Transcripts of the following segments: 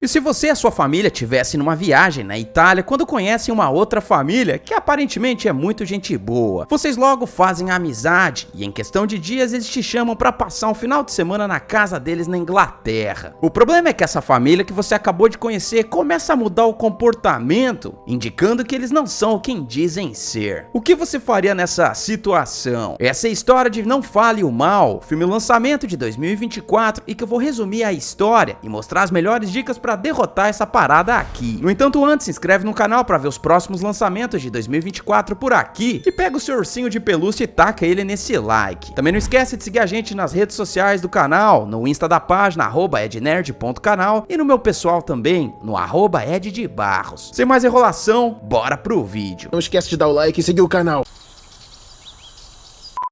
E se você e a sua família estivessem numa viagem na Itália quando conhecem uma outra família que aparentemente é muito gente boa, vocês logo fazem amizade e em questão de dias eles te chamam para passar um final de semana na casa deles na Inglaterra. O problema é que essa família que você acabou de conhecer começa a mudar o comportamento, indicando que eles não são quem dizem ser. O que você faria nessa situação? Essa é a história de Não Fale o Mal, filme lançamento de 2024 e que eu vou resumir a história e mostrar as melhores dicas para derrotar essa parada aqui. No entanto, antes, se inscreve no canal para ver os próximos lançamentos de 2024 por aqui e pega o seu ursinho de pelúcia e taca ele nesse like. Também não esquece de seguir a gente nas redes sociais do canal, no Insta da página @ednerd.canal e no meu pessoal também, no @eddebarros. Sem mais enrolação, bora pro vídeo. Não esquece de dar o like e seguir o canal.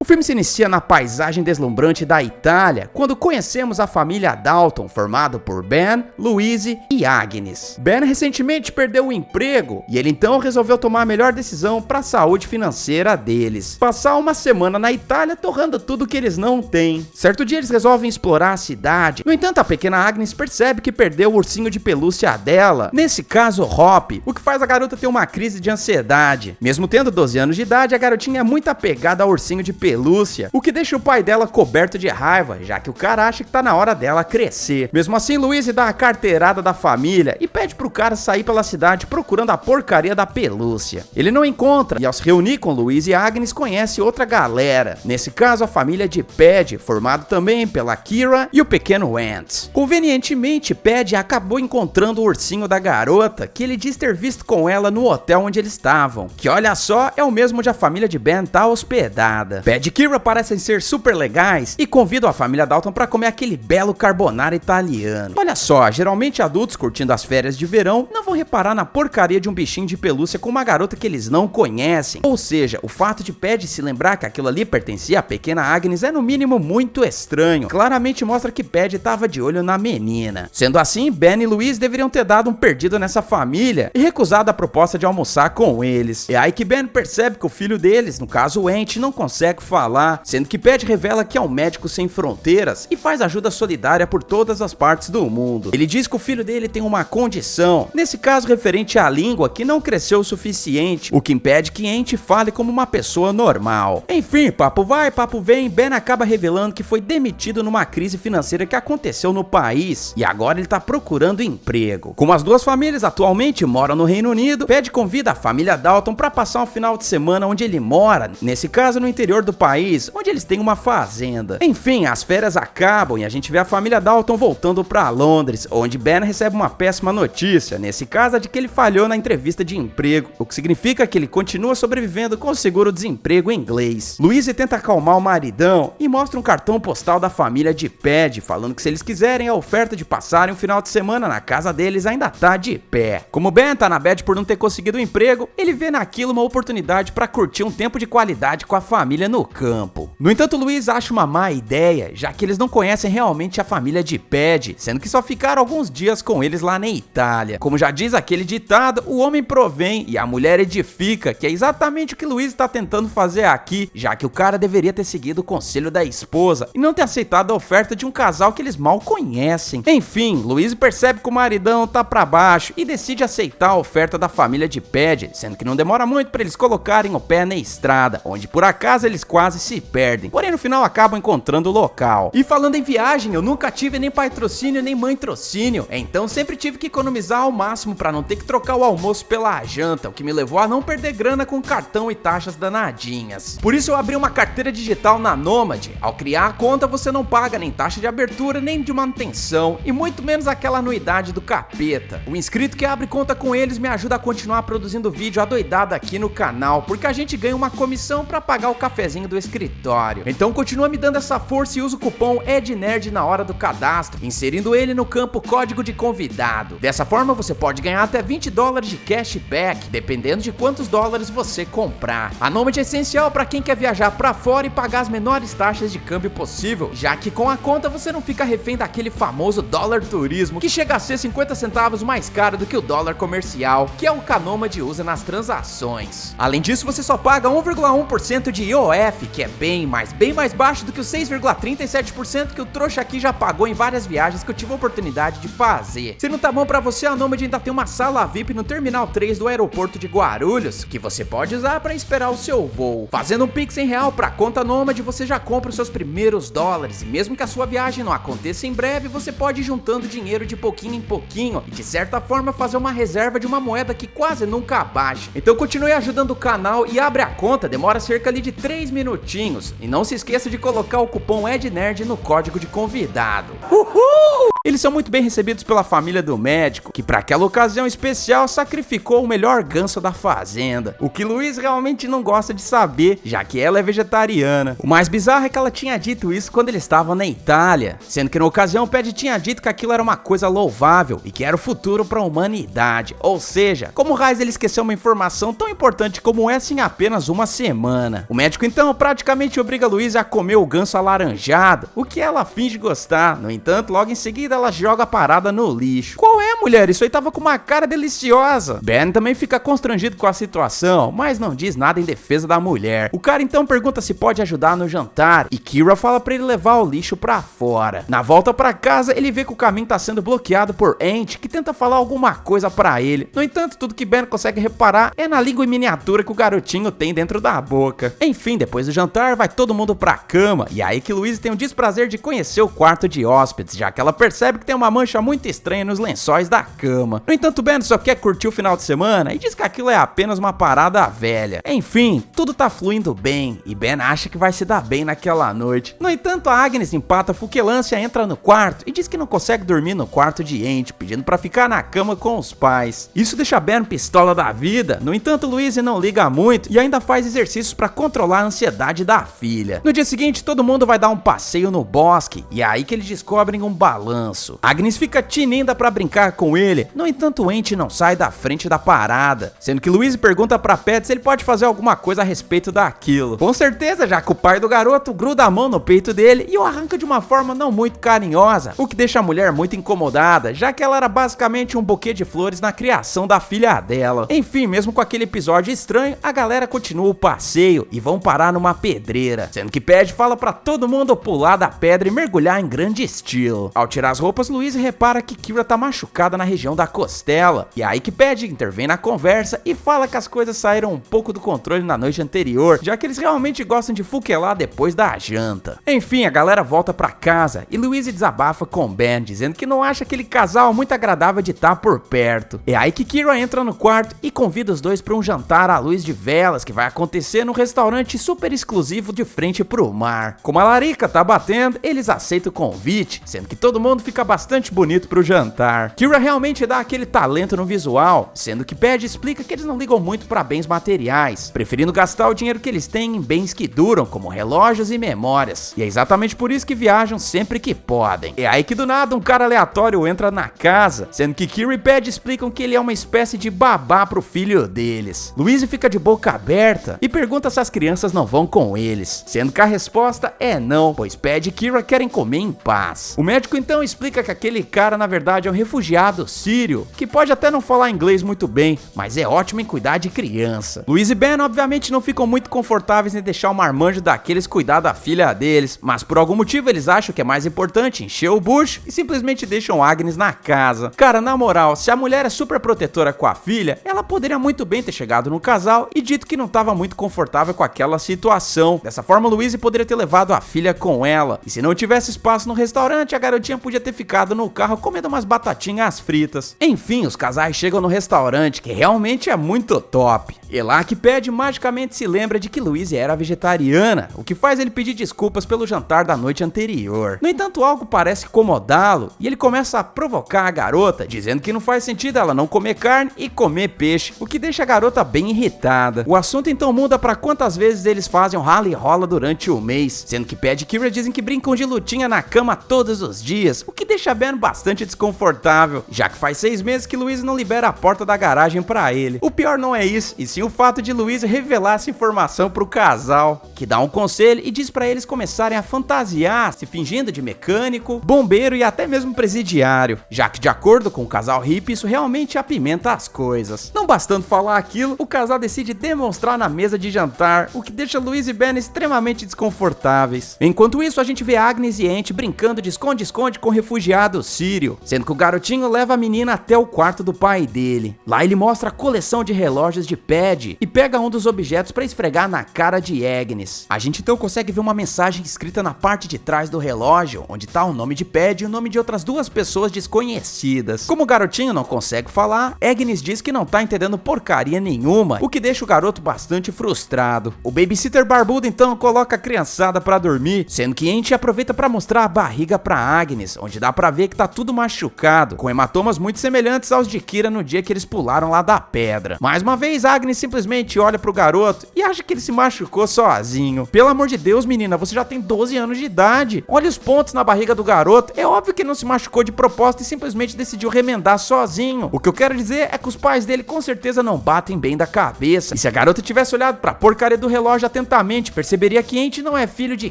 O filme se inicia na paisagem deslumbrante da Itália, quando conhecemos a família Dalton, formada por Ben, Louise e Agnes. Ben recentemente perdeu o emprego e ele então resolveu tomar a melhor decisão para a saúde financeira deles: passar uma semana na Itália torrando tudo que eles não têm. Certo dia eles resolvem explorar a cidade. No entanto, a pequena Agnes percebe que perdeu o ursinho de pelúcia dela, nesse caso Hop, o que faz a garota ter uma crise de ansiedade. Mesmo tendo 12 anos de idade, a garotinha é muito apegada ao ursinho de pelúcia, o que deixa o pai dela coberto de raiva, já que o cara acha que tá na hora dela crescer. Mesmo assim, Louise dá a carteirada da família e pede pro cara sair pela cidade procurando a porcaria da pelúcia. Ele não encontra e ao se reunir com Louise e Agnes conhece outra galera, nesse caso a família de Paddy, formado também pela Kira e o pequeno Ant. Convenientemente, Paddy acabou encontrando o ursinho da garota que ele diz ter visto com ela no hotel onde eles estavam, que olha só, é o mesmo onde a família de Ben tá hospedada. Paddy e Kira parecem ser super legais e convidam a família Dalton para comer aquele belo carbonara italiano. Olha só, geralmente adultos curtindo as férias de verão não vão reparar na porcaria de um bichinho de pelúcia com uma garota que eles não conhecem. Ou seja, o fato de Paddy se lembrar que aquilo ali pertencia à pequena Agnes é no mínimo muito estranho. Claramente mostra que Paddy estava de olho na menina. Sendo assim, Ben e Louise deveriam ter dado um perdido nessa família e recusado a proposta de almoçar com eles. É aí que Ben percebe que o filho deles, no caso o Ant, não consegue falar, sendo que Paddy revela que é um médico sem fronteiras e faz ajuda solidária por todas as partes do mundo. Ele diz que o filho dele tem uma condição, nesse caso referente à língua, que não cresceu o suficiente, o que impede que Ant fale como uma pessoa normal. Enfim, papo vai, papo vem, Ben acaba revelando que foi demitido numa crise financeira que aconteceu no país e agora ele tá procurando emprego. Como as duas famílias atualmente moram no Reino Unido, Paddy convida a família Dalton para passar um final de semana onde ele mora, nesse caso no interior do país, onde eles têm uma fazenda. Enfim, as férias acabam e a gente vê a família Dalton voltando para Londres, onde Ben recebe uma péssima notícia, nesse caso a de que ele falhou na entrevista de emprego, o que significa que ele continua sobrevivendo com o seguro-desemprego inglês. Louise tenta acalmar o maridão e mostra um cartão postal da família de Paddy, falando que se eles quiserem a oferta de passarem um final de semana na casa deles ainda tá de pé. Como Ben tá na bad por não ter conseguido o emprego, ele vê naquilo uma oportunidade para curtir um tempo de qualidade com a família no campo. No entanto, Louise acha uma má ideia, já que eles não conhecem realmente a família de Paddy, sendo que só ficaram alguns dias com eles lá na Itália. Como já diz aquele ditado, o homem provém e a mulher edifica, que é exatamente o que Louise está tentando fazer aqui, já que o cara deveria ter seguido o conselho da esposa e não ter aceitado a oferta de um casal que eles mal conhecem. Enfim, Louise percebe que o maridão tá pra baixo e decide aceitar a oferta da família de Paddy, sendo que não demora muito para eles colocarem o pé na estrada, onde por acaso eles quase se perdem, porém no final acabam encontrando o local. E falando em viagem, eu nunca tive nem patrocínio nem mãe-trocínio, então sempre tive que economizar ao máximo para não ter que trocar o almoço pela janta, o que me levou a não perder grana com cartão e taxas danadinhas. Por isso eu abri uma carteira digital na Nomad. Ao criar a conta você não paga nem taxa de abertura nem de manutenção e muito menos aquela anuidade do capeta. O inscrito que abre conta com eles me ajuda a continuar produzindo vídeo adoidado aqui no canal, porque a gente ganha uma comissão para pagar o cafezinho do escritório. Então continua me dando essa força e usa o cupom EDNERD na hora do cadastro, inserindo ele no campo código de convidado. Dessa forma você pode ganhar até $20 de cashback, dependendo de quantos dólares você comprar. A Nomad é essencial para quem quer viajar para fora e pagar as menores taxas de câmbio possível, já que com a conta você não fica refém daquele famoso dólar turismo, que chega a ser 50 centavos mais caro do que o dólar comercial, que é o que a Nomad usa nas transações. Além disso, você só paga 1,1% de IOF F, que é bem mais baixo do que os 6,37% que o trouxa aqui já pagou em várias viagens que eu tive a oportunidade de fazer. Se não tá bom pra você, a Nomad ainda tem uma sala VIP no Terminal 3 do aeroporto de Guarulhos, que você pode usar pra esperar o seu voo. Fazendo um Pix em real pra conta Nomad, você já compra os seus primeiros dólares, e mesmo que a sua viagem não aconteça em breve, você pode ir juntando dinheiro de pouquinho em pouquinho, e de certa forma fazer uma reserva de uma moeda que quase nunca baixa. Então continue ajudando o canal e abre a conta, demora cerca ali de 3 minutinhos. E não se esqueça de colocar o cupom EDNERD no código de convidado. Uhul! Eles são muito bem recebidos pela família do médico, que para aquela ocasião especial sacrificou o melhor ganso da fazenda. O que Luiz realmente não gosta de saber, já que ela é vegetariana. O mais bizarro é que ela tinha dito isso quando ele estava na Itália, sendo que na ocasião o Paddy tinha dito que aquilo era uma coisa louvável e que era o futuro para a humanidade. Ou seja, como raiz ele esqueceu uma informação tão importante como essa em apenas uma semana. O médico então praticamente obriga Luiz a comer o ganso alaranjado, o que ela finge gostar. No entanto, logo em seguida ela joga a parada no lixo. Qual é, mulher? Isso aí tava com uma cara deliciosa. Ben também fica constrangido com a situação, mas não diz nada em defesa da mulher. O cara então pergunta se pode ajudar no jantar e Kira fala pra ele levar o lixo pra fora. Na volta pra casa, ele vê que o caminho tá sendo bloqueado por Ant, que tenta falar alguma coisa pra ele. No entanto, tudo que Ben consegue reparar é na língua em miniatura que o garotinho tem dentro da boca. Enfim, depois do jantar, vai todo mundo pra cama, e aí que Louise tem o desprazer de conhecer o quarto de hóspedes, já que ela percebe que tem uma mancha muito estranha nos lençóis da cama. No entanto, Ben só quer curtir o final de semana e diz que aquilo é apenas uma parada velha. Enfim, tudo tá fluindo bem, e Ben acha que vai se dar bem naquela noite. No entanto, a Agnes empata fuquelância, entra no quarto e diz que não consegue dormir no quarto de Ant, pedindo pra ficar na cama com os pais. Isso deixa Ben pistola da vida. No entanto, Louise não liga muito e ainda faz exercícios pra controlar a ansiedade da filha. No dia seguinte, todo mundo vai dar um passeio no bosque, e é aí que eles descobrem um balanço. Agnes fica tinindo pra brincar com ele, no entanto Ant não sai da frente da parada, sendo que Louise pergunta pra Pat se ele pode fazer alguma coisa a respeito daquilo. Com certeza, já que o pai do garoto gruda a mão no peito dele e o arranca de uma forma não muito carinhosa, o que deixa a mulher muito incomodada, já que ela era basicamente um buquê de flores na criação da filha dela. Enfim, mesmo com aquele episódio estranho, a galera continua o passeio e vão parar numa pedreira, sendo que Paddy fala pra todo mundo pular da pedra e mergulhar em grande estilo. Ao tirar as roupas, Louise repara que Kira tá machucada na região da costela, e aí que Paddy intervém na conversa e fala que as coisas saíram um pouco do controle na noite anterior, já que eles realmente gostam de fuquelar depois da janta. Enfim, a galera volta pra casa e Louise desabafa com Ben, dizendo que não acha aquele casal muito agradável de estar por perto. É aí que Kira entra no quarto e convida os dois pra um jantar à luz de velas que vai acontecer num restaurante super exclusivo de frente pro mar. Como a larica tá batendo, eles aceitam o convite, sendo que todo mundo fica bastante bonito pro jantar. Kira realmente dá aquele talento no visual, sendo que Paddy explica que eles não ligam muito pra bens materiais, preferindo gastar o dinheiro que eles têm em bens que duram, como relógios e memórias. E é exatamente por isso que viajam sempre que podem. É aí que do nada um cara aleatório entra na casa, sendo que Kira e Paddy explicam que ele é uma espécie de babá pro filho deles. Louise fica de boca aberta e pergunta se as crianças não vão com eles, sendo que a resposta é não, pois Paddy e Kira querem comer em paz. O médico então explica que aquele cara na verdade é um refugiado sírio, que pode até não falar inglês muito bem, mas é ótimo em cuidar de criança. Louise e Ben obviamente não ficam muito confortáveis em deixar um marmanjo daqueles cuidar da filha deles, mas por algum motivo eles acham que é mais importante encher o bucho e simplesmente deixam Agnes na casa. Cara, na moral, se a mulher é super protetora com a filha, ela poderia muito bem ter chegado no casal e dito que não estava muito confortável com aquela situação. Dessa forma, Louise poderia ter levado a filha com ela, e se não tivesse espaço no restaurante, a garotinha podia ter ficado no carro comendo umas batatinhas fritas. Enfim, os casais chegam no restaurante, que realmente é muito top. E lá que Paddy magicamente se lembra de que Louise era vegetariana, o que faz ele pedir desculpas pelo jantar da noite anterior. No entanto, algo parece incomodá-lo, e ele começa a provocar a garota, dizendo que não faz sentido ela não comer carne e comer peixe, o que deixa a garota bem irritada. O assunto então muda para quantas vezes eles fazem o rala e rola durante o mês, sendo que Paddy e Kira dizem que brincam de lutinha na cama todos os dias, o que deixa Ben bastante desconfortável, já que faz 6 meses que Louise não libera a porta da garagem pra ele. O pior não é isso, e sim o fato de Louise revelar essa informação pro casal, que dá um conselho e diz pra eles começarem a fantasiar, se fingindo de mecânico, bombeiro e até mesmo presidiário, já que de acordo com o casal hippie, isso realmente apimenta as coisas. Não bastando falar aquilo, o casal decide demonstrar na mesa de jantar, o que deixa Louise e Ben extremamente desconfortáveis. Enquanto isso, a gente vê Agnes e Ant brincando de esconde-esconde com o refugiado sírio, sendo que o garotinho leva a menina até o quarto do pai dele. Lá ele mostra a coleção de relógios de Pad e pega um dos objetos para esfregar na cara de Agnes. A gente então consegue ver uma mensagem escrita na parte de trás do relógio, onde tá o nome de Pad e o nome de outras 2 pessoas desconhecidas. Como o garotinho não consegue falar, Agnes diz que não tá entendendo porcaria nenhuma, o que deixa o garoto bastante frustrado. O babysitter barbudo então coloca a criançada pra dormir, sendo que Ant aproveita pra mostrar a barriga pra Agnes, onde dá pra ver que tá tudo machucado, com hematomas muito semelhantes aos de Kira no dia que eles pularam lá da pedra. Mais uma vez, Agnes simplesmente olha pro garoto e acha que ele se machucou sozinho. Pelo amor de Deus, menina, você já tem 12 anos de idade. Olha os pontos na barriga do garoto. É óbvio que ele não se machucou de propósito e simplesmente decidiu remendar sozinho. O que eu quero dizer é que os pais dele com certeza não batem bem da cabeça. E se a garota tivesse olhado pra porcaria do relógio atentamente, perceberia que Ant não é filho de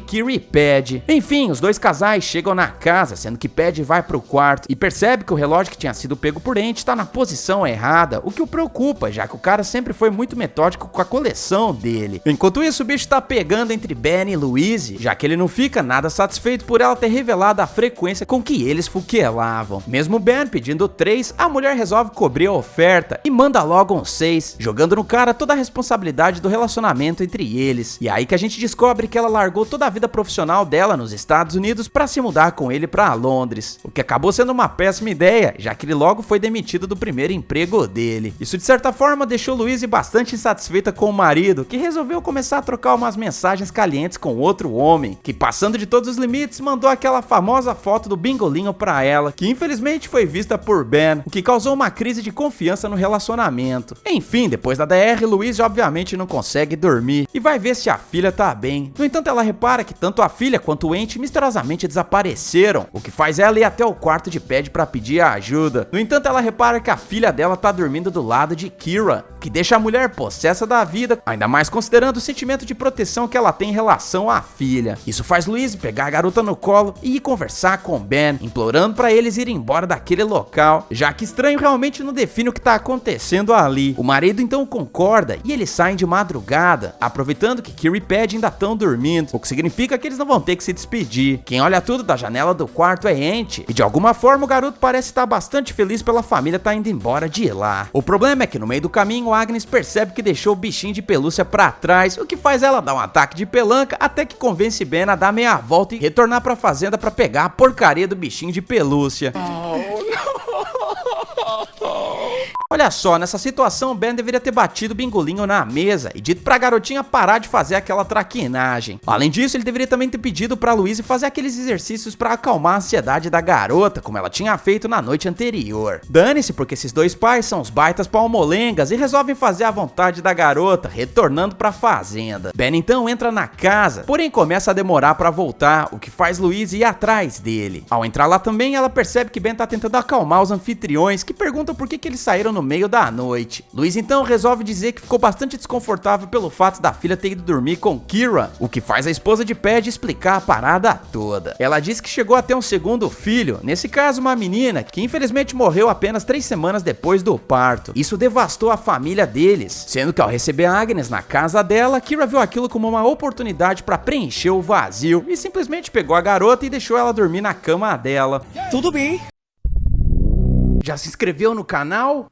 Kira e Pad. Enfim, os 2 casais chegam na casa, sendo que Pad vai pro quarto e percebe que o relógio que tinha sido pego por Ant tá na posição errada, o que o preocupa, já que o cara sempre foi muito metódico com a coleção dele. Enquanto isso, o bicho tá pegando entre Ben e Louise, já que ele não fica nada satisfeito por ela ter revelado a frequência com que eles fuquelavam. Mesmo Ben pedindo 3, a mulher resolve cobrir a oferta e manda logo um 6, jogando no cara toda a responsabilidade do relacionamento entre eles. E é aí que a gente descobre que ela largou toda a vida profissional dela nos Estados Unidos pra se mudar com ele pra Londres, o que acabou sendo uma péssima ideia, já que ele logo foi demitido do primeiro emprego dele. Isso de certa forma deixou Louise bastante insatisfeita com o marido, que resolveu começar a trocar umas mensagens calientes com outro homem, que passando de todos os limites mandou aquela famosa foto do bingolinho pra ela, que infelizmente foi vista por Ben, o que causou uma crise de confiança no relacionamento. Enfim, depois da DR, Louise obviamente não consegue dormir e vai ver se a filha tá bem. No entanto, ela repara que tanto a filha quanto o Ant misteriosamente desapareceram, o que faz ela ir até o quarto de Pad pra pedir ajuda. No entanto, ela repara que a filha dela tá dormindo do lado de Kira, que deixa a mulher possessa da vida, ainda mais considerando o sentimento de proteção que ela tem em relação à filha. Isso faz Louise pegar a garota no colo e ir conversar com Ben, implorando pra eles irem embora daquele local, já que estranho realmente não define o que tá acontecendo ali. O marido então concorda e eles saem de madrugada, aproveitando que Kira e Pad ainda estão dormindo, o que significa que eles não vão ter que se despedir. Quem olha tudo da janela do quarto é Ant, e de alguma forma o garoto parece estar bastante feliz pela família estar indo embora de lá. O problema é que no meio do caminho Agnes percebe que deixou o bichinho de pelúcia pra trás, o que faz ela dar um ataque de pelanca até que convence Ben a dar meia volta e retornar pra fazenda pra pegar a porcaria do bichinho de pelúcia. Olha só, nessa situação, Ben deveria ter batido o bingolinho na mesa e dito pra garotinha parar de fazer aquela traquinagem. Além disso, ele deveria também ter pedido pra Louise fazer aqueles exercícios pra acalmar a ansiedade da garota, como ela tinha feito na noite anterior. Dane-se, porque esses 2 pais são os baitas palmolengas e resolvem fazer a vontade da garota, retornando pra fazenda. Ben então entra na casa, porém começa a demorar pra voltar, o que faz Louise ir atrás dele. Ao entrar lá também, ela percebe que Ben tá tentando acalmar os anfitriões, que perguntam por que eles saíram no meio da noite. Louise então resolve dizer que ficou bastante desconfortável pelo fato da filha ter ido dormir com Kira, o que faz a esposa de Pad explicar a parada toda. Ela diz que chegou a ter um segundo filho, nesse caso uma menina, que infelizmente morreu apenas 3 semanas depois do parto. Isso devastou a família deles, sendo que ao receber a Agnes na casa dela, Kira viu aquilo como uma oportunidade para preencher o vazio e simplesmente pegou a garota e deixou ela dormir na cama dela. Tudo bem. Já se inscreveu no canal?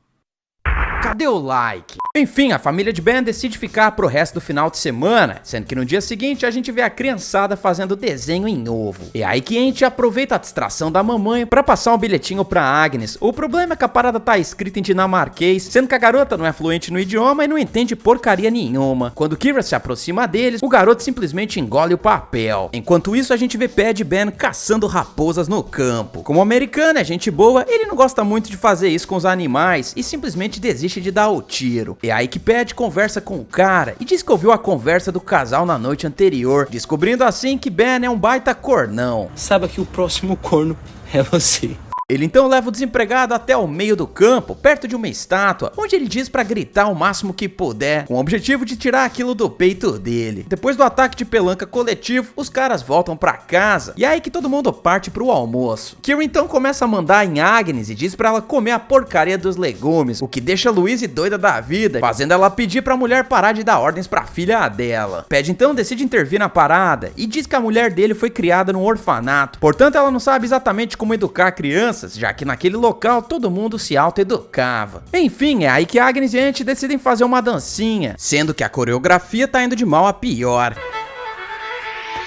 Cadê o like? Enfim, a família de Ben decide ficar pro resto do final de semana, sendo que no dia seguinte a gente vê a criançada fazendo desenho em ovo. E aí que a gente aproveita a distração da mamãe pra passar um bilhetinho pra Agnes. O problema é que a parada tá escrita em dinamarquês, sendo que a garota não é fluente no idioma e não entende porcaria nenhuma. Quando Kira se aproxima deles, o garoto simplesmente engole o papel. Enquanto isso, a gente vê Pad e Ben caçando raposas no campo. Como americano é gente boa, ele não gosta muito de fazer isso com os animais e simplesmente desiste de dar o tiro. É aí que Pad conversa com o cara e diz que ouviu a conversa do casal na noite anterior, descobrindo assim que Ben é um baita cornão. Saiba que o próximo corno É você. Ele então leva o desempregado até o meio do campo, perto de uma estátua, onde ele diz pra gritar o máximo que puder, com o objetivo de tirar aquilo do peito dele. Depois do ataque de pelanca coletivo, os caras voltam pra casa, e é aí que todo mundo parte pro almoço. Kira então começa a mandar em Agnes e diz pra ela comer a porcaria dos legumes, o que deixa Louise doida da vida, fazendo ela pedir pra mulher parar de dar ordens pra filha dela. Pad então decide intervir na parada e diz que a mulher dele foi criada num orfanato, portanto ela não sabe exatamente como educar a criança, já que naquele local todo mundo se autoeducava. Enfim, é aí que Agnes e Ant decidem fazer uma dancinha, sendo que a coreografia tá indo de mal a pior.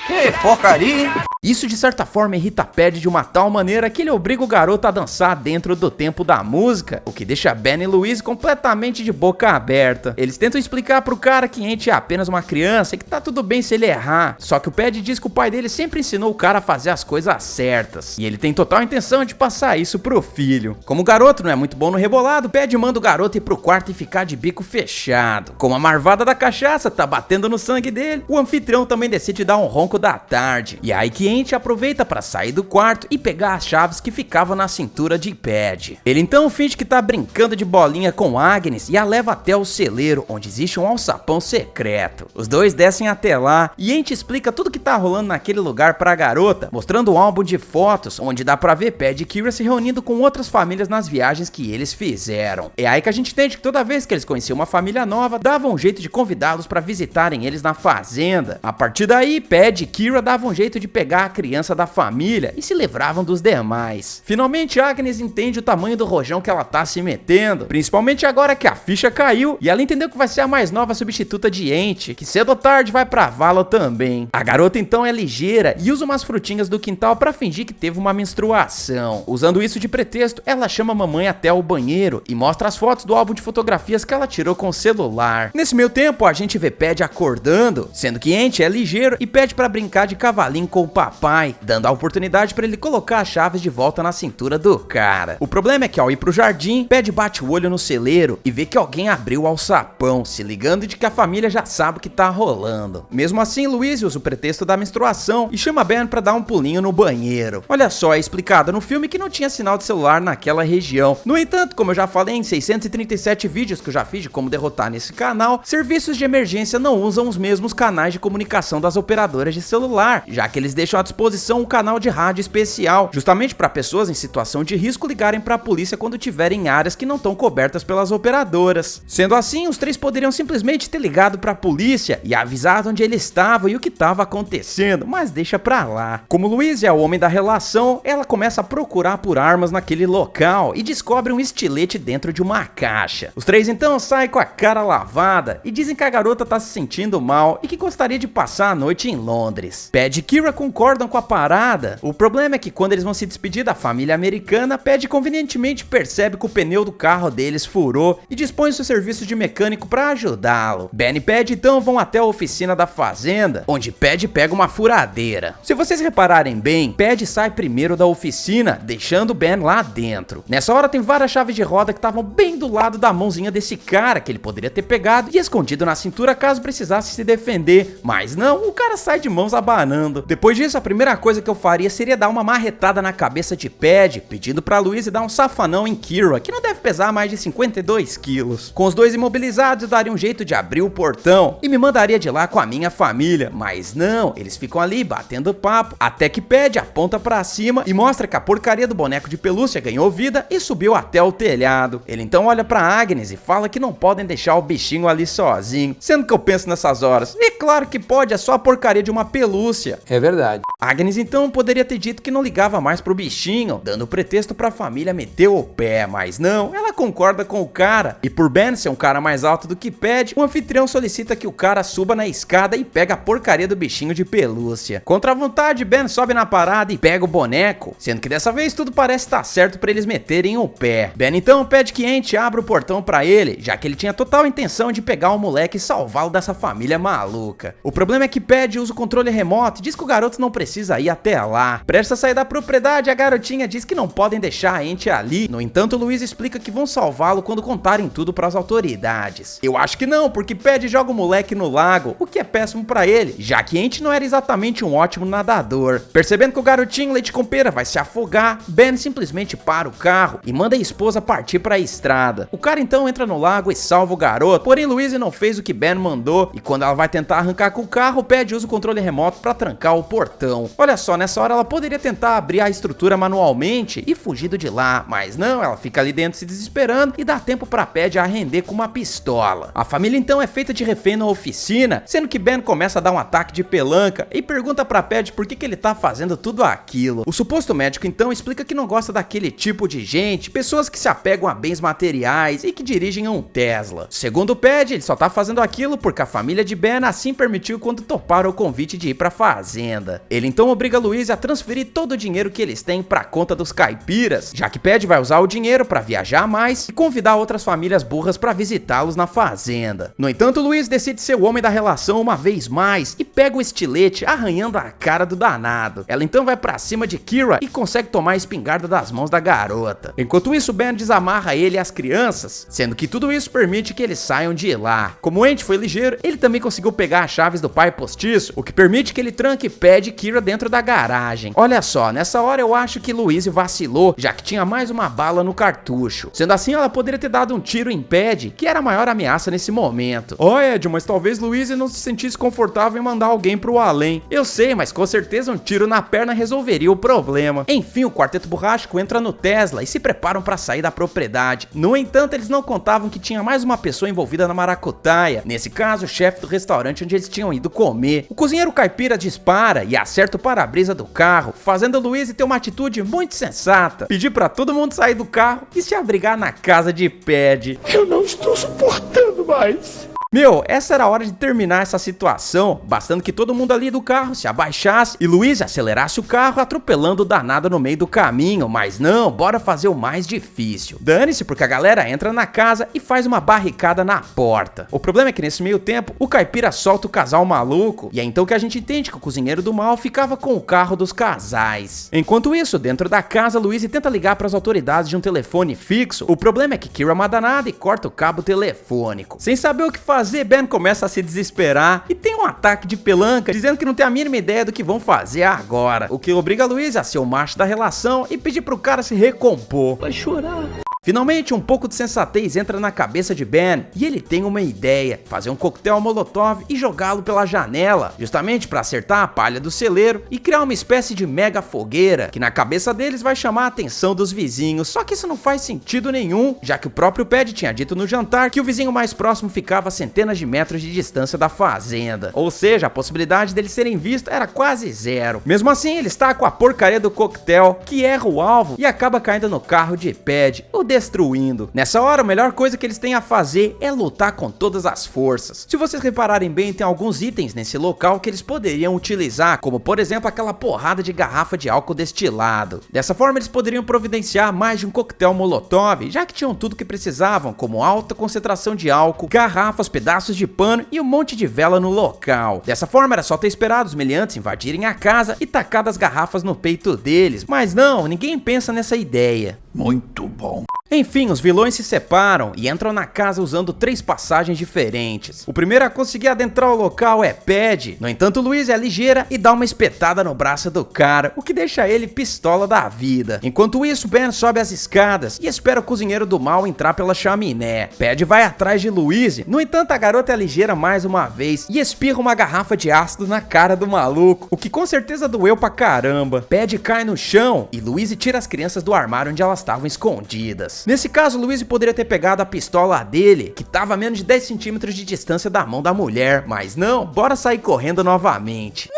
Que porcaria! Isso de certa forma irrita Pad de uma tal maneira que ele obriga o garoto a dançar dentro do tempo da música, o que deixa Ben e Louise completamente de boca aberta. Eles tentam explicar pro cara que Ant é apenas uma criança e que tá tudo bem se ele errar, só que o Pad diz que o pai dele sempre ensinou o cara a fazer as coisas certas, e ele tem total intenção de passar isso pro filho. Como o garoto não é muito bom no rebolado, Pad manda o garoto ir pro quarto e ficar de bico fechado. Como a marvada da cachaça tá batendo no sangue dele, o anfitrião também decide dar um ronco da tarde, e é aí que Ant aproveita para sair do quarto e pegar as chaves que ficavam na cintura de Pad. Ele então finge que tá brincando de bolinha com Agnes e a leva até o celeiro, onde existe um alçapão secreto. Os dois descem até lá e Ant explica tudo que tá rolando naquele lugar pra garota, mostrando um álbum de fotos onde dá pra ver Pad e Kira se reunindo com outras famílias nas viagens que eles fizeram. É aí que a gente entende que toda vez que eles conheciam uma família nova, davam um jeito de convidá-los para visitarem eles na fazenda. A partir daí, Pad e Kira davam um jeito de pegar a criança da família e se livravam dos demais. Finalmente Agnes entende o tamanho do rojão que ela tá se metendo, principalmente agora que a ficha caiu e ela entendeu que vai ser a mais nova substituta de Ant, que cedo ou tarde vai pra vala também. A garota então é ligeira e usa umas frutinhas do quintal pra fingir que teve uma menstruação. Usando isso de pretexto, ela chama a mamãe até o banheiro e mostra as fotos do álbum de fotografias que ela tirou com o celular. Nesse meio tempo a gente vê Pad acordando, sendo que Ant é ligeiro e pede pra brincar de cavalinho com o papai, dando a oportunidade pra ele colocar as chaves de volta na cintura do cara. O problema é que ao ir pro jardim, Pad bate o olho no celeiro e vê que alguém abriu o alçapão, se ligando de que a família já sabe o que tá rolando. Mesmo assim, Louise usa o pretexto da menstruação e chama Ben pra dar um pulinho no banheiro. Olha só, é explicado no filme que não tinha sinal de celular naquela região. No entanto, como eu já falei em 637 vídeos que eu já fiz de como derrotar nesse canal, serviços de emergência não usam os mesmos canais de comunicação das operadoras de celular, já que eles deixam à disposição um canal de rádio especial, justamente para pessoas em situação de risco ligarem para a polícia quando tiverem áreas que não estão cobertas pelas operadoras. Sendo assim, os três poderiam simplesmente ter ligado para a polícia e avisado onde ele estava e o que estava acontecendo, mas deixa pra lá. Como Louise é o homem da relação, ela começa a procurar por armas naquele local e descobre um estilete dentro de uma caixa. Os três então saem com a cara lavada e dizem que a garota tá se sentindo mal e que gostaria de passar a noite em Londres. Pad e Kira concordam com a parada. O problema é que quando eles vão se despedir da família americana, Pad convenientemente percebe que o pneu do carro deles furou e dispõe seu serviço de mecânico para ajudá-lo. Ben e Pad então vão até a oficina da fazenda, onde Pad pega uma furadeira. Se vocês repararem bem, Pad sai primeiro da oficina, deixando Ben lá dentro. Nessa hora tem várias chaves de roda que estavam bem do lado da mãozinha desse cara, que ele poderia ter pegado e escondido na cintura caso precisasse se defender, mas não, o cara sai de mãos abanando. Depois disso, a primeira coisa que eu faria seria dar uma marretada na cabeça de Pad, pedindo pra Louise dar um safanão em Kira, que não deve pesar mais de 52 quilos. Com os dois imobilizados, eu daria um jeito de abrir o portão e me mandaria de lá com a minha família, mas não, eles ficam ali batendo papo, até que Pad aponta pra cima e mostra que a porcaria do boneco de pelúcia ganhou vida e subiu até o telhado. Ele então olha pra Agnes e fala que não podem deixar o bichinho ali sozinho, sendo que eu penso nessas horas, e claro que pode, é só a porcaria de uma pelúcia. É verdade. Agnes então poderia ter dito que não ligava mais pro bichinho, dando pretexto pra família meter o pé, mas não, ela concorda com o cara. E por Ben ser um cara mais alto do que Pad, o anfitrião solicita que o cara suba na escada e pega a porcaria do bichinho de pelúcia. Contra a vontade, Ben sobe na parada e pega o boneco, sendo que dessa vez tudo parece estar certo pra eles meterem o pé. Ben então pede que Ant abra o portão pra ele, já que ele tinha total intenção de pegar o moleque e salvá-lo dessa família maluca. O problema é que Pad usa o controle controle remoto e diz que o garoto não precisa ir até lá. Prestes a sair da propriedade, a garotinha diz que não podem deixar a Ente ali. No entanto, Louise explica que vão salvá-lo quando contarem tudo para as autoridades. Eu acho que não, porque Pad joga o moleque no lago, o que é péssimo para ele, já que Ente não era exatamente um ótimo nadador. Percebendo que o garotinho leite com pera vai se afogar, Ben simplesmente para o carro e manda a esposa partir para a estrada. O cara então entra no lago e salva o garoto, porém Louise não fez o que Ben mandou e quando ela vai tentar arrancar com o carro, Pad usa o controle remoto para trancar o portão. Olha só, nessa hora ela poderia tentar abrir a estrutura manualmente e fugir de lá, mas não, ela fica ali dentro se desesperando e dá tempo para Pad arrender com uma pistola. A família então é feita de refém na oficina, sendo que Ben começa a dar um ataque de pelanca e pergunta para Pad por que ele tá fazendo tudo aquilo. O suposto médico então explica que não gosta daquele tipo de gente, pessoas que se apegam a bens materiais e que dirigem um Tesla. Segundo Pad, ele só tá fazendo aquilo porque a família de Ben assim permitiu quando toparam o convite de ir pra fazenda. Ele então obriga Louise a transferir todo o dinheiro que eles têm pra conta dos caipiras, já que Pad vai usar o dinheiro pra viajar mais e convidar outras famílias burras pra visitá-los na fazenda. No entanto, Louise decide ser o homem da relação uma vez mais e pega o estilete arranhando a cara do danado. Ela então vai pra cima de Kira e consegue tomar a espingarda das mãos da garota. Enquanto isso, Ben desamarra ele e as crianças, sendo que tudo isso permite que eles saiam de lá. Como o Ente foi ligeiro, ele também conseguiu pegar as chaves do pai postiço, o que permite que ele tranque Pad e Kira dentro da garagem. Olha só, nessa hora eu acho que Louise vacilou, já que tinha mais uma bala no cartucho. Sendo assim, ela poderia ter dado um tiro em Pad, que era a maior ameaça nesse momento. Oh, Ed, mas talvez Louise não se sentisse confortável em mandar alguém pro além. Eu sei, mas com certeza um tiro na perna resolveria o problema. Enfim, o quarteto borrástico entra no Tesla e se preparam para sair da propriedade. No entanto, eles não contavam que tinha mais uma pessoa envolvida na maracutaia. Nesse caso, o chefe do restaurante onde eles tinham ido comer. O cozinheiro caipira dispara e acerta o para-brisa do carro, fazendo Louise ter uma atitude muito sensata. Pedir para todo mundo sair do carro e se abrigar na casa de Pad. Eu não estou suportando mais. Meu, essa era a hora de terminar essa situação, bastando que todo mundo ali do carro se abaixasse e Louise acelerasse o carro atropelando o danado no meio do caminho, mas não, bora fazer o mais difícil. Dane-se porque a galera entra na casa e faz uma barricada na porta. O problema é que nesse meio tempo, o caipira solta o casal maluco e é então que a gente entende que o cozinheiro do mal ficava com o carro dos casais. Enquanto isso, dentro da casa, Louise tenta ligar para as autoridades de um telefone fixo. O problema é que Kira é uma danada e corta o cabo telefônico. Sem saber o que fazer, Ben começa a se desesperar e tem um ataque de pelanca, dizendo que não tem a mínima ideia do que vão fazer agora, o que obriga Louise a ser o macho da relação e pedir pro cara se recompor. Vai chorar. Finalmente, um pouco de sensatez entra na cabeça de Ben e ele tem uma ideia: fazer um coquetel molotov e jogá-lo pela janela, justamente para acertar a palha do celeiro e criar uma espécie de mega fogueira, que na cabeça deles vai chamar a atenção dos vizinhos. Só que isso não faz sentido nenhum, já que o próprio Pad tinha dito no jantar que o vizinho mais próximo ficava a centenas de metros de distância da fazenda, ou seja, a possibilidade deles serem vistos era quase zero. Mesmo assim, ele está com a porcaria do coquetel, que erra o alvo e acaba caindo no carro de Pad, o destruindo. Nessa hora, a melhor coisa que eles têm a fazer é lutar com todas as forças. Se vocês repararem bem, tem alguns itens nesse local que eles poderiam utilizar, como por exemplo aquela porrada de garrafa de álcool destilado. Dessa forma, eles poderiam providenciar mais de um coquetel molotov, já que tinham tudo que precisavam, como alta concentração de álcool, garrafas, pedaços de pano e um monte de vela no local. Dessa forma, era só ter esperado os meliantes invadirem a casa e tacar as garrafas no peito deles, mas não, ninguém pensa nessa ideia. Muito bom. Enfim, os vilões se separam e entram na casa usando 3 passagens diferentes. O primeiro a conseguir adentrar o local é Pad. No entanto, Louise é ligeira e dá uma espetada no braço do cara, o que deixa ele pistola da vida. Enquanto isso, Ben sobe as escadas e espera o cozinheiro do mal entrar pela chaminé. Pad vai atrás de Louise, no entanto a garota é ligeira mais uma vez e espirra uma garrafa de ácido na cara do maluco, o que com certeza doeu pra caramba. Pad cai no chão e Louise tira as crianças do armário onde elas estavam escondidas. Nesse caso, Louise poderia ter pegado a pistola dele, que estava a menos de 10 centímetros de distância da mão da mulher, mas não, bora sair correndo novamente.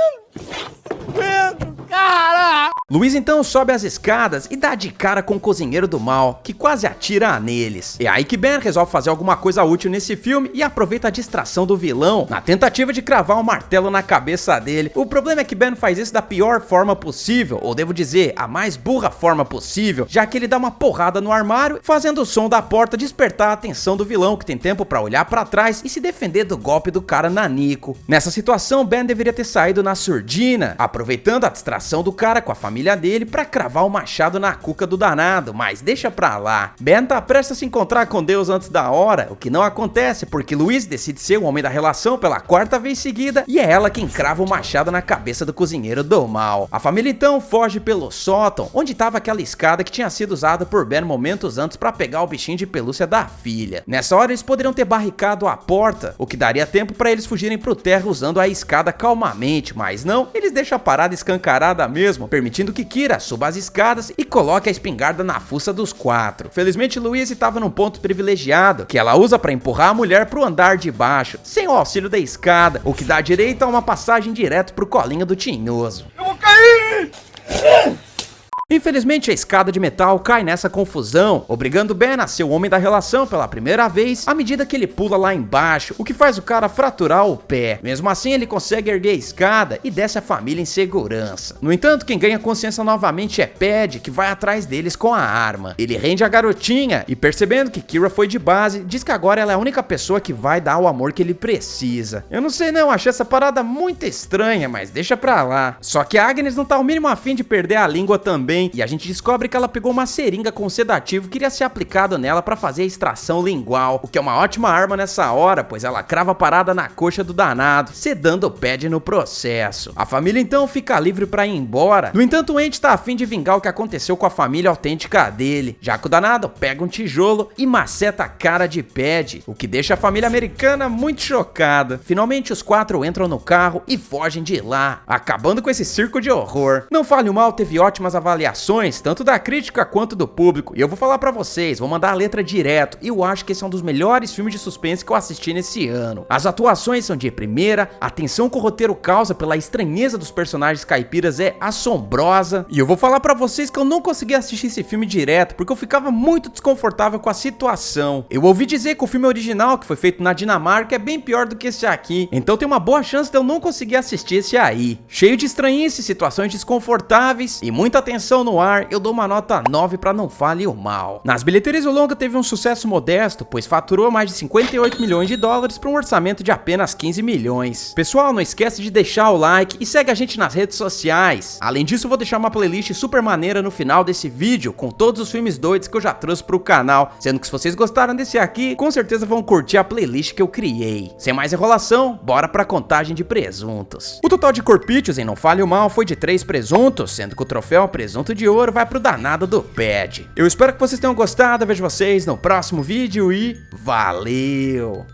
Pedro, Luiz então sobe as escadas e dá de cara com o cozinheiro do mal, que quase atira neles. É aí que Ben resolve fazer alguma coisa útil nesse filme e aproveita a distração do vilão, na tentativa de cravar um martelo na cabeça dele. O problema é que Ben faz isso da pior forma possível, ou devo dizer, a mais burra forma possível, já que ele dá uma porrada no armário, fazendo o som da porta despertar a atenção do vilão, que tem tempo pra olhar pra trás e se defender do golpe do cara nanico. Nessa situação, Ben deveria ter saído na surdina, aproveitando a distração do cara com a família dele pra cravar o machado na cuca do danado, mas deixa pra lá. Ben tá prestes a se encontrar com Deus antes da hora, o que não acontece porque Louise decide ser o homem da relação pela quarta vez seguida e é ela quem crava o machado na cabeça do cozinheiro do mal. A família então foge pelo sótão, onde tava aquela escada que tinha sido usada por Ben momentos antes pra pegar o bichinho de pelúcia da filha. Nessa hora eles poderiam ter barricado a porta, o que daria tempo pra eles fugirem pro terra usando a escada calmamente, mas não, eles deixam a parada escancarada mesmo, permitindo que Kira suba as escadas e coloque a espingarda na fuça dos quatro. Felizmente Louise estava num ponto privilegiado, que ela usa para empurrar a mulher pro andar de baixo, sem o auxílio da escada, o que dá direito a uma passagem direto pro colinho do tinhoso. Eu vou cair! Infelizmente a escada de metal cai nessa confusão, obrigando Ben a ser o homem da relação pela primeira vez, à medida que ele pula lá embaixo, o que faz o cara fraturar o pé. Mesmo assim ele consegue erguer a escada e desce a família em segurança. No entanto, quem ganha consciência novamente é Pad, que vai atrás deles com a arma. Ele rende a garotinha e, percebendo que Kira foi de base, diz que agora ela é a única pessoa que vai dar o amor que ele precisa. Eu não sei não, achei essa parada muito estranha, mas deixa pra lá. Só que a Agnes não tá ao mínimo afim de perder a língua também, e a gente descobre que ela pegou uma seringa com sedativo que iria ser aplicado nela pra fazer a extração lingual, o que é uma ótima arma nessa hora, pois ela crava a parada na coxa do danado, sedando o Pad no processo. A família então fica livre pra ir embora. No entanto, o Andy tá afim de vingar o que aconteceu com a família autêntica dele, já que o danado pega um tijolo e maceta a cara de Pad, o que deixa a família americana muito chocada. Finalmente os quatro entram no carro e fogem de lá, acabando com esse circo de horror. Não Fale o Mal teve ótimas avaliações, tanto da crítica quanto do público, e eu vou falar pra vocês, vou mandar a letra direto, e eu acho que esse é um dos melhores filmes de suspense que eu assisti nesse ano. As atuações são de primeira, a tensão que o roteiro causa pela estranheza dos personagens caipiras é assombrosa, e eu vou falar pra vocês que eu não consegui assistir esse filme direto, porque eu ficava muito desconfortável com a situação. Eu ouvi dizer que o filme original, que foi feito na Dinamarca, é bem pior do que esse aqui, então tem uma boa chance de eu não conseguir assistir esse aí. Cheio de estranhices, situações desconfortáveis e muita tensão no ar, eu dou uma nota 9 pra Não Fale o Mal. Nas bilheterias, o longa teve um sucesso modesto, pois faturou mais de 58 milhões de dólares para um orçamento de apenas 15 milhões. Pessoal, não esquece de deixar o like e segue a gente nas redes sociais. Além disso, eu vou deixar uma playlist super maneira no final desse vídeo, com todos os filmes doidos que eu já trouxe pro canal, sendo que se vocês gostaram desse aqui, com certeza vão curtir a playlist que eu criei. Sem mais enrolação, bora pra contagem de presuntos. O total de corpítios em Não Fale o Mal foi de 3 presuntos, sendo que o troféu presunto de ouro vai pro danado do Pad. Eu espero que vocês tenham gostado, eu vejo vocês no próximo vídeo e valeu!